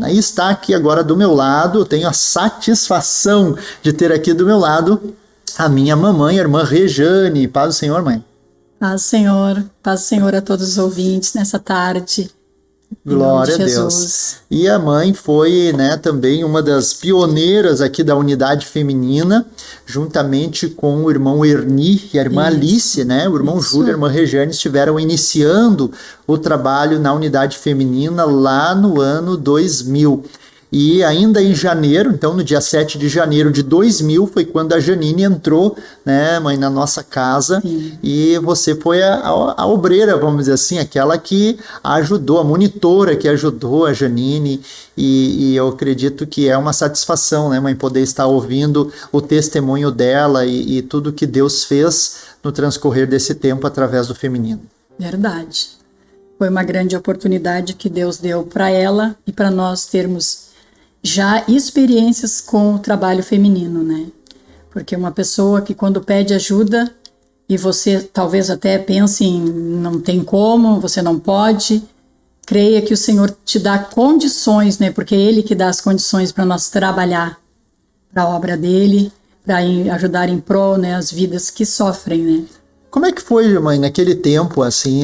Aí está aqui agora do meu lado, eu tenho a satisfação de ter aqui do meu lado a minha mamãe, a irmã Rejane. Paz do Senhor, mãe. Paz do Senhor a todos os ouvintes nessa tarde. Glória a Deus. E a mãe foi, né, também uma das pioneiras aqui da unidade feminina, juntamente com o irmão Erni e a irmã Alice, né? O irmão Júlio e a irmã Rejane estiveram iniciando o trabalho na unidade feminina lá no ano 2000. E ainda em janeiro, então no dia 7 de janeiro de 2000, foi quando a Janine entrou, né, mãe, na nossa casa. Sim. E você foi a obreira, vamos dizer assim, aquela que ajudou, a monitora que ajudou a Janine. E eu acredito que é uma satisfação, né, mãe, poder estar ouvindo o testemunho dela e tudo que Deus fez no transcorrer desse tempo através do feminino. Verdade. Foi uma grande oportunidade que Deus deu para ela e para nós termos já experiências com o trabalho feminino, né? Porque uma pessoa que quando pede ajuda e você talvez até pense em não tem como, você não pode, creia que o Senhor te dá condições, né? Porque é Ele que dá as condições para nós trabalhar para a obra dele, para ajudar em prol, né, as vidas que sofrem, né? Como é que foi, mãe, naquele tempo, assim,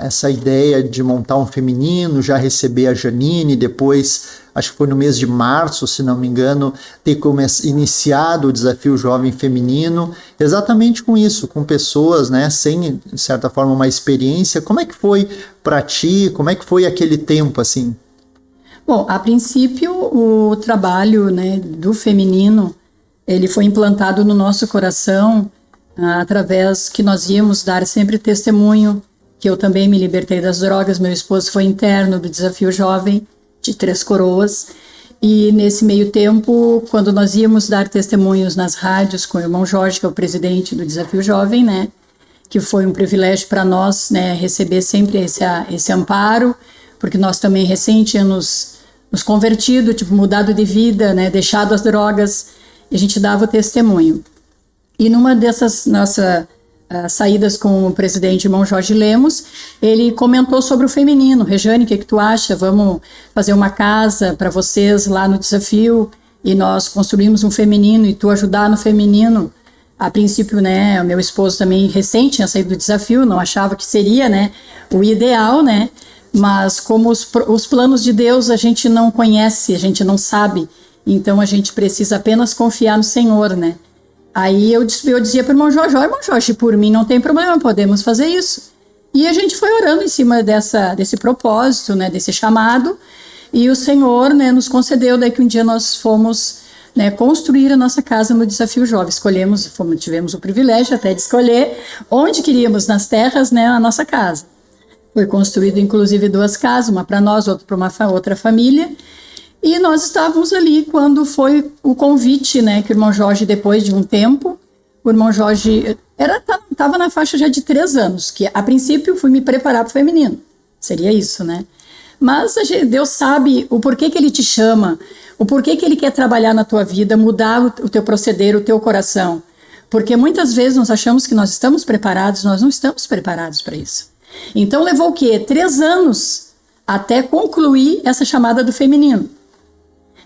essa ideia de montar um feminino, já receber a Janine, depois, acho que foi no mês de março, se não me engano, ter iniciado o Desafio Jovem Feminino, exatamente com isso, com pessoas, né, sem, de certa forma, uma experiência. Como é que foi para ti? Como é que foi aquele tempo, assim? Bom, a princípio, o trabalho, né, do feminino, ele foi implantado no nosso coração através que nós íamos dar sempre testemunho, que eu também me libertei das drogas, meu esposo foi interno do Desafio Jovem de Três Coroas, e nesse meio tempo, quando nós íamos dar testemunhos nas rádios com o irmão Jorge, que é o presidente do Desafio Jovem, né, que foi um privilégio para nós, né, receber sempre esse amparo, porque nós também recém tínhamos nos convertido, tipo, mudado de vida, né, deixado as drogas, e a gente dava o testemunho. E numa dessas nossas saídas com o presidente irmão Jorge Lemos, ele comentou sobre o feminino. Rejane, o que tu acha? Vamos fazer uma casa para vocês lá no Desafio e nós construímos um feminino e tu ajudar no feminino. A princípio, né, o meu esposo também recém tinha saído do Desafio, não achava que seria, né, o ideal, né, mas como os planos de Deus a gente não conhece, a gente não sabe, então a gente precisa apenas confiar no Senhor, né. Aí eu dizia para o irmão Jorge, por mim não tem problema, podemos fazer isso. E a gente foi orando em cima desse propósito, né, desse chamado, e o Senhor, né, nos concedeu, daí que um dia nós fomos, né, construir a nossa casa no Desafio Jovem. Tivemos o privilégio até de escolher onde queríamos nas terras, né, a nossa casa. Foi construído inclusive 2 casas, uma para nós, outra para uma outra família. E nós estávamos ali quando foi o convite, né, que o irmão Jorge, depois de um tempo, o irmão Jorge estava na faixa já de 3 anos, que a princípio fui me preparar para o feminino, seria isso, né? Mas Deus sabe o porquê que Ele te chama, o porquê que Ele quer trabalhar na tua vida, mudar o teu proceder, o teu coração. Porque muitas vezes nós achamos que nós estamos preparados, nós não estamos preparados para isso. Então levou o quê? 3 anos até concluir essa chamada do feminino.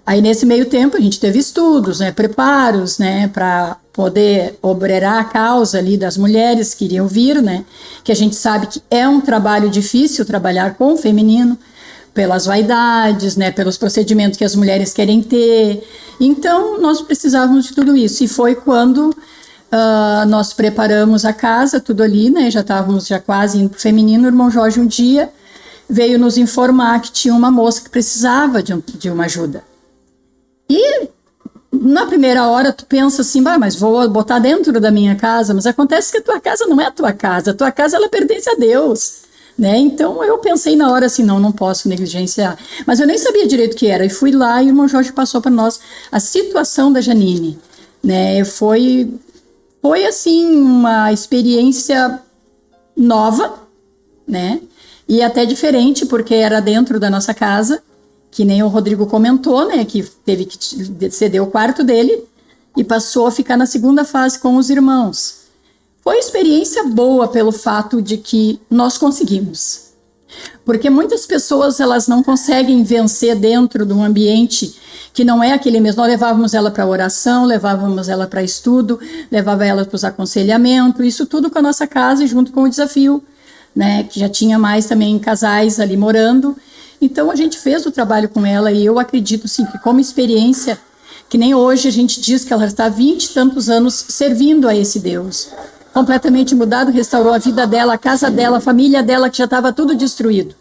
Aí nesse meio tempo a gente teve estudos, né, preparos, né, para poder obreirar a causa ali das mulheres que iriam vir, né, que a gente sabe que é um trabalho difícil trabalhar com o feminino, pelas vaidades, né, pelos procedimentos que as mulheres querem ter. Então nós precisávamos de tudo isso, e foi quando nós preparamos a casa, tudo ali, né, já estávamos quase indo para o feminino. O irmão Jorge um dia veio nos informar que tinha uma moça que precisava de uma ajuda. E na primeira hora tu pensa assim, mas vou botar dentro da minha casa, mas acontece que a tua casa não é a tua casa ela pertence a Deus, né? Então eu pensei na hora assim, não posso negligenciar, mas eu nem sabia direito o que era, e fui lá e o irmão Jorge passou para nós a situação da Janine, né? Foi assim uma experiência nova, né? E até diferente, porque era dentro da nossa casa, que nem o Rodrigo comentou, né, que teve que ceder o quarto dele e passou a ficar na segunda fase com os irmãos. Foi experiência boa pelo fato de que nós conseguimos. Porque muitas pessoas, elas não conseguem vencer dentro de um ambiente que não é aquele mesmo. Nós levávamos ela para oração, levávamos ela para estudo, levava ela para os aconselhamentos, isso tudo com a nossa casa e junto com o desafio, né, que já tinha mais também casais ali morando. Então a gente fez o trabalho com ela e eu acredito sim que como experiência, que nem hoje a gente diz que ela está há 20 e tantos anos servindo a esse Deus. Completamente mudado, restaurou a vida dela, a casa dela, a família dela, que já estava tudo destruído.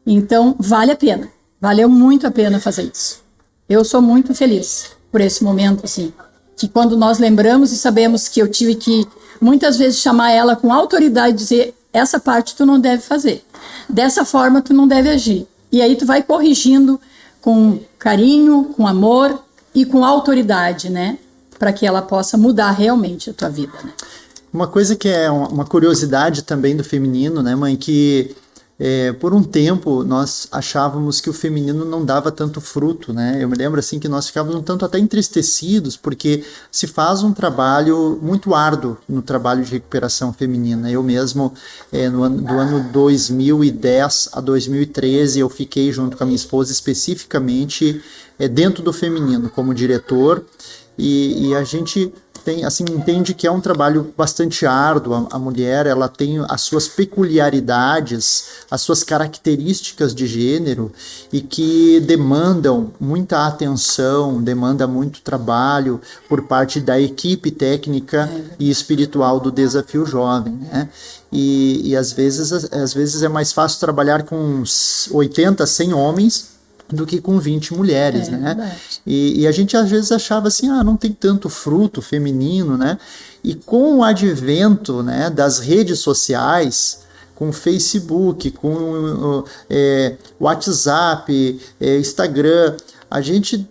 Então vale a pena, valeu muito a pena fazer isso. Eu sou muito feliz por esse momento, assim, que quando nós lembramos e sabemos que eu tive que muitas vezes chamar ela com autoridade e dizer, essa parte tu não deve fazer, dessa forma tu não deve agir. E aí tu vai corrigindo com carinho, com amor e com autoridade, né? Para que ela possa mudar realmente a tua vida, né? Uma coisa que é uma curiosidade também do feminino, né, mãe, que por um tempo nós achávamos que o feminino não dava tanto fruto, né? Eu me lembro assim que nós ficávamos um tanto até entristecidos, porque se faz um trabalho muito árduo no trabalho de recuperação feminina. Eu mesmo, do ano 2010 a 2013, eu fiquei junto com a minha esposa especificamente dentro do feminino, como diretor, e a gente entende que é um trabalho bastante árduo. A mulher, ela tem as suas peculiaridades, as suas características de gênero e que demandam muita atenção, demanda muito trabalho por parte da equipe técnica e espiritual do Desafio Jovem, né? E às vezes é mais fácil trabalhar com 80, 100 homens do que com 20 mulheres, né? E a gente às vezes achava assim, não tem tanto fruto feminino, né? E com o advento, né, das redes sociais, com Facebook, com WhatsApp, Instagram, a gente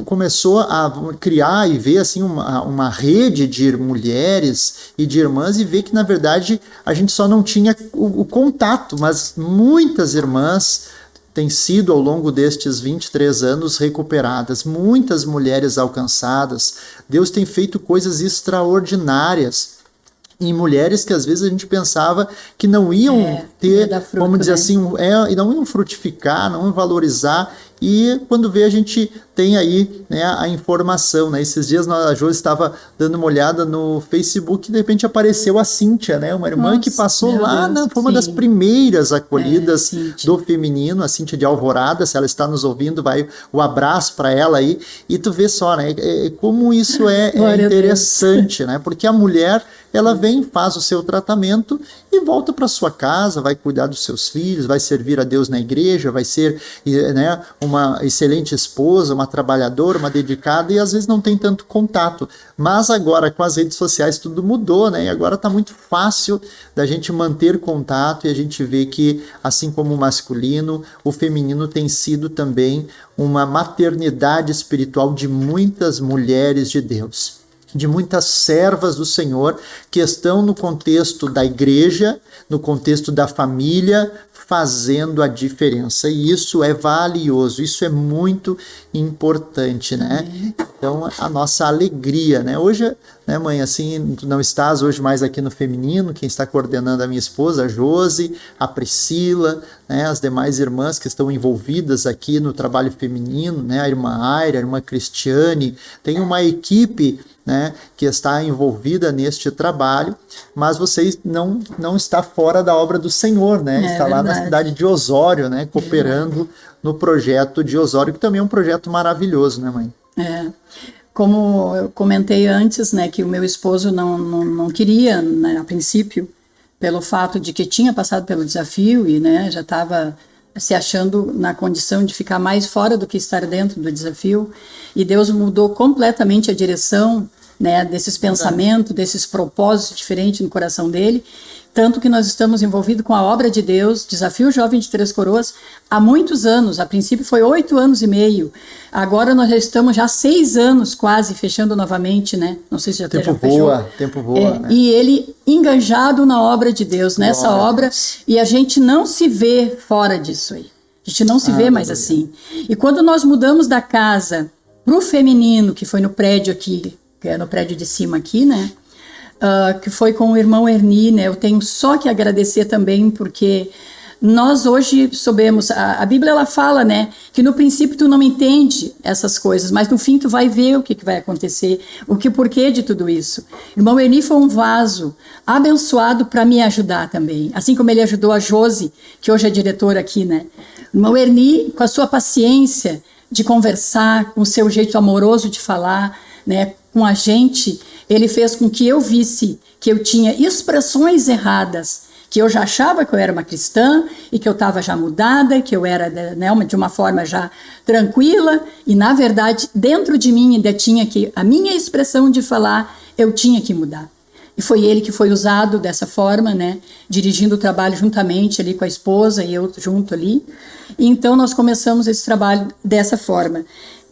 começou a criar e ver assim uma rede de mulheres e de irmãs e ver que na verdade a gente só não tinha o contato, mas muitas irmãs têm sido, ao longo destes 23 anos, recuperadas. Muitas mulheres alcançadas. Deus tem feito coisas extraordinárias em mulheres que às vezes a gente pensava que não iam ter, fruto, vamos dizer assim, não iam frutificar, não iam valorizar. E quando vê, a gente tem aí, né, a informação, né? Esses dias a Josi estava dando uma olhada no Facebook e de repente apareceu a Cíntia, né? Uma irmã que passou lá, foi uma das primeiras acolhidas do feminino, a Cíntia de Alvorada. Se ela está nos ouvindo, vai o abraço para ela aí. E tu vê só, né? Como isso é interessante, né? Porque a mulher, ela vem, faz o seu tratamento e volta para sua casa, vai cuidar dos seus filhos, vai servir a Deus na igreja, vai ser, né, uma excelente esposa, uma trabalhadora, uma dedicada, e às vezes não tem tanto contato. Mas agora com as redes sociais tudo mudou, né? E agora está muito fácil da gente manter contato e a gente vê que, assim como o masculino, o feminino tem sido também uma maternidade espiritual de muitas mulheres de Deus, de muitas servas do Senhor que estão no contexto da igreja, no contexto da família, fazendo a diferença. E isso é valioso, isso é muito importante, né? Então, a nossa alegria, né? Hoje, né, mãe, assim, tu não estás hoje mais aqui no feminino, quem está coordenando a minha esposa, a Josi, a Priscila, né, as demais irmãs que estão envolvidas aqui no trabalho feminino, né, a irmã Aira, a irmã Cristiane, tem uma equipe, né, que está envolvida neste trabalho, mas você não está fora da obra do Senhor, né? Está lá na cidade de Osório, né, cooperando no projeto de Osório, que também é um projeto maravilhoso, né, mãe? Como eu comentei antes, né, que o meu esposo não queria, né, a princípio, pelo fato de que tinha passado pelo desafio e, né, já estava se achando na condição de ficar mais fora do que estar dentro do desafio, e Deus mudou completamente a direção, né, desses pensamentos, desses propósitos diferentes no coração dele, tanto que nós estamos envolvidos com a obra de Deus, Desafio Jovem de Três Coroas, há muitos anos. A princípio foi 8 anos e meio, agora nós já estamos 6 anos quase, fechando novamente, né? Não sei se já tempo voa, tempo voa, né? E ele engajado na obra de Deus, nessa obra, e a gente não se vê fora disso aí. A gente não se vê mais assim. E quando nós mudamos da casa para o feminino, que foi no prédio aqui, que é no prédio de cima aqui, né? Que foi com o irmão Erni, né? Eu tenho só que agradecer também, porque nós hoje soubemos, a Bíblia ela fala, né, que no princípio tu não entende essas coisas, mas no fim tu vai ver o que vai acontecer, o porquê de tudo isso. Irmão Erni foi um vaso abençoado para me ajudar também, assim como ele ajudou a Josi, que hoje é diretora aqui, né. Irmão Erni, com a sua paciência de conversar, com o seu jeito amoroso de falar, né, com a gente, ele fez com que eu visse que eu tinha expressões erradas, que eu já achava que eu era uma cristã e que eu estava já mudada, que eu era, né, de uma forma já tranquila, e na verdade dentro de mim ainda tinha que, a minha expressão de falar, eu tinha que mudar. E foi ele que foi usado dessa forma, né, dirigindo o trabalho juntamente ali com a esposa e eu junto ali. E então nós começamos esse trabalho dessa forma.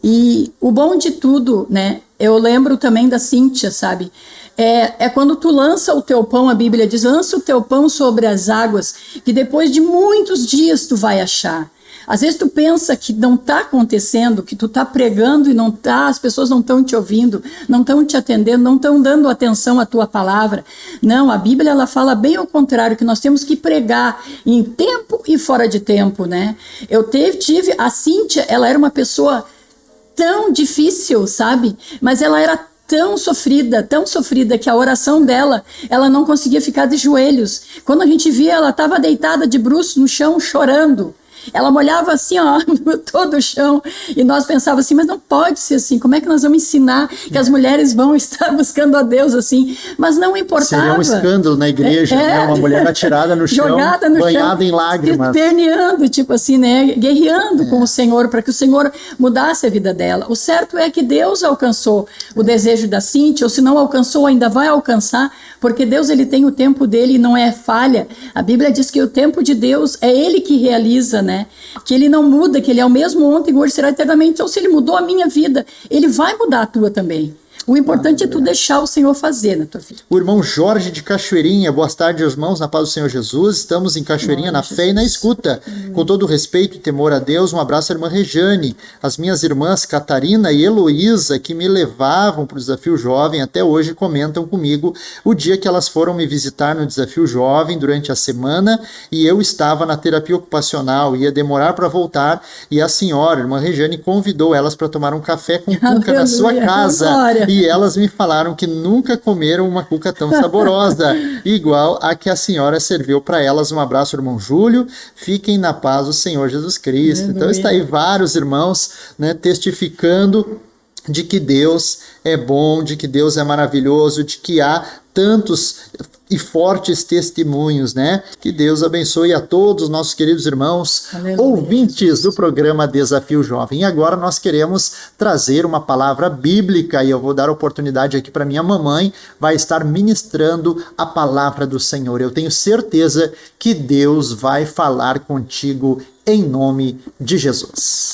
E o bom de tudo, né, eu lembro também da Cíntia, sabe? É quando tu lança o teu pão, a Bíblia diz, lança o teu pão sobre as águas, que depois de muitos dias tu vai achar. Às vezes tu pensa que não está acontecendo, que tu está pregando e não tá, as pessoas não estão te ouvindo, não estão te atendendo, não estão dando atenção à tua palavra. Não, a Bíblia ela fala bem ao contrário, que nós temos que pregar em tempo e fora de tempo, né? Eu tive a Cíntia, ela era uma pessoa tão difícil, sabe? Mas ela era tão sofrida que a oração dela, ela não conseguia ficar de joelhos. Quando a gente via, ela estava deitada de bruços no chão, chorando. Ela molhava assim, ó, todo o chão, e nós pensávamos assim, mas não pode ser assim, como é que nós vamos ensinar que as mulheres vão estar buscando a Deus assim? Mas não importava. Seria um escândalo na igreja, né? Uma mulher atirada no chão, banhada em lágrimas. Esperneando, tipo assim, né? Guerreando com o Senhor, para que o Senhor mudasse a vida dela. O certo é que Deus alcançou o desejo da Cíntia, ou se não alcançou, ainda vai alcançar, porque Deus ele tem o tempo dele e não é falha. A Bíblia diz que o tempo de Deus é Ele que realiza, né? Que Ele não muda, que Ele é o mesmo ontem, hoje, será eternamente. Então, se Ele mudou a minha vida, Ele vai mudar a tua também. O importante é tu deixar o Senhor fazer na tua vida. O irmão Jorge de Cachoeirinha, boa tarde, irmãos, na paz do Senhor Jesus. Estamos em Cachoeirinha, na fé e na escuta. Com todo respeito e temor a Deus, um abraço à irmã Rejane, as minhas irmãs Catarina e Heloísa, que me levavam para o Desafio Jovem, até hoje comentam comigo o dia que elas foram me visitar no Desafio Jovem durante a semana e eu estava na terapia ocupacional, ia demorar para voltar e a senhora, irmã Rejane, convidou elas para tomar um café com cuca na sua casa. E elas me falaram que nunca comeram uma cuca tão saborosa, igual a que a senhora serviu para elas. Um abraço, irmão Júlio. Fiquem na paz do Senhor Jesus Cristo. Então está aí vários irmãos, né, testificando de que Deus é bom, de que Deus é maravilhoso, de que há tantos e fortes testemunhos, né? Que Deus abençoe a todos os nossos queridos irmãos, ouvintes do programa Desafio Jovem. E agora nós queremos trazer uma palavra bíblica e eu vou dar oportunidade aqui para minha mamãe, vai estar ministrando a palavra do Senhor. Eu tenho certeza que Deus vai falar contigo em nome de Jesus.